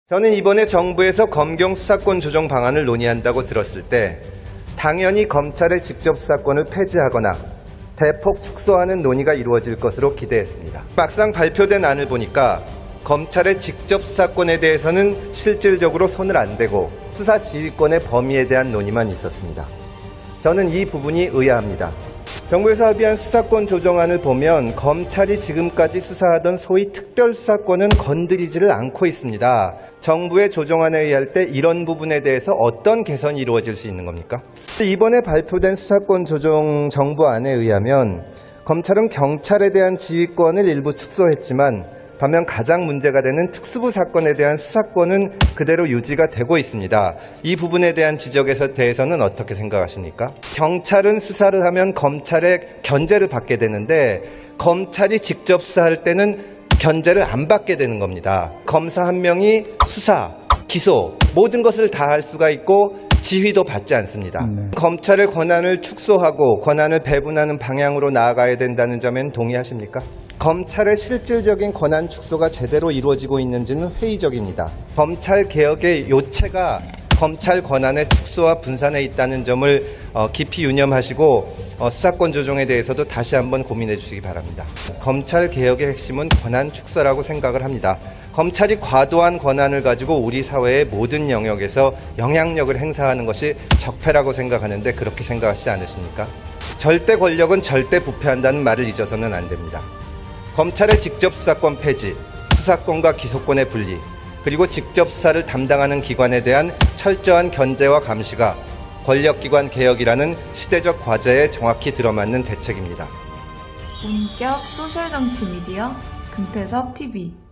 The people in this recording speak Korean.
저는 이번에 정부에서 검경 수사권 조정 방안을 논의한다고 들었을 때 당연히 검찰의 직접 수사권을 폐지하거나 대폭 축소하는 논의가 이루어질 것으로 기대했습니다. 막상 발표된 안을 보니까 검찰의 직접 수사권에 대해서는 실질적으로 손을 안 대고 수사 지휘권의 범위에 대한 논의만 있었습니다. 저는 이 부분이 의아합니다. 정부에서 합의한 수사권 조정안을 보면 검찰이 지금까지 수사하던 소위 특별수사권은 건드리지를 않고 있습니다. 정부의 조정안에 의할 때 이런 부분에 대해서 어떤 개선이 이루어질 수 있는 겁니까? 이번에 발표된 수사권 조정 정부안에 의하면 검찰은 경찰에 대한 지휘권을 일부 축소했지만 반면 가장 문제가 되는 특수부 사건에 대한 수사권은 그대로 유지가 되고 있습니다. 이 부분에 대한 지적에 대해서는 어떻게 생각하십니까? 경찰은 수사를 하면 검찰의 견제를 받게 되는데 검찰이 직접 수사할 때는 견제를 안 받게 되는 겁니다. 검사 한 명이 수사, 기소 모든 것을 다 할 수가 있고 지휘도 받지 않습니다. 검찰의 권한을 축소하고 권한을 배분하는 방향으로 나아가야 된다는 점엔 동의하십니까? 검찰의 실질적인 권한 축소가 제대로 이루어지고 있는지는 회의적입니다. 검찰 개혁의 요체가 검찰 권한의 축소와 분산에 있다는 점을 깊이 유념하시고 수사권 조정에 대해서도 다시 한번 고민해 주시기 바랍니다. 검찰 개혁의 핵심은 권한 축소라고 생각을 합니다. 검찰이 과도한 권한을 가지고 우리 사회의 모든 영역에서 영향력을 행사하는 것이 적폐라고 생각하는데 그렇게 생각하시지 않으십니까? 절대 권력은 절대 부패한다는 말을 잊어서는 안 됩니다. 검찰의 직접 수사권 폐지, 수사권과 기소권의 분리, 그리고 직접 수사를 담당하는 기관에 대한 철저한 견제와 감시가 권력기관 개혁이라는 시대적 과제에 정확히 들어맞는 대책입니다. 본격 소셜정치 미디어 금태섭 TV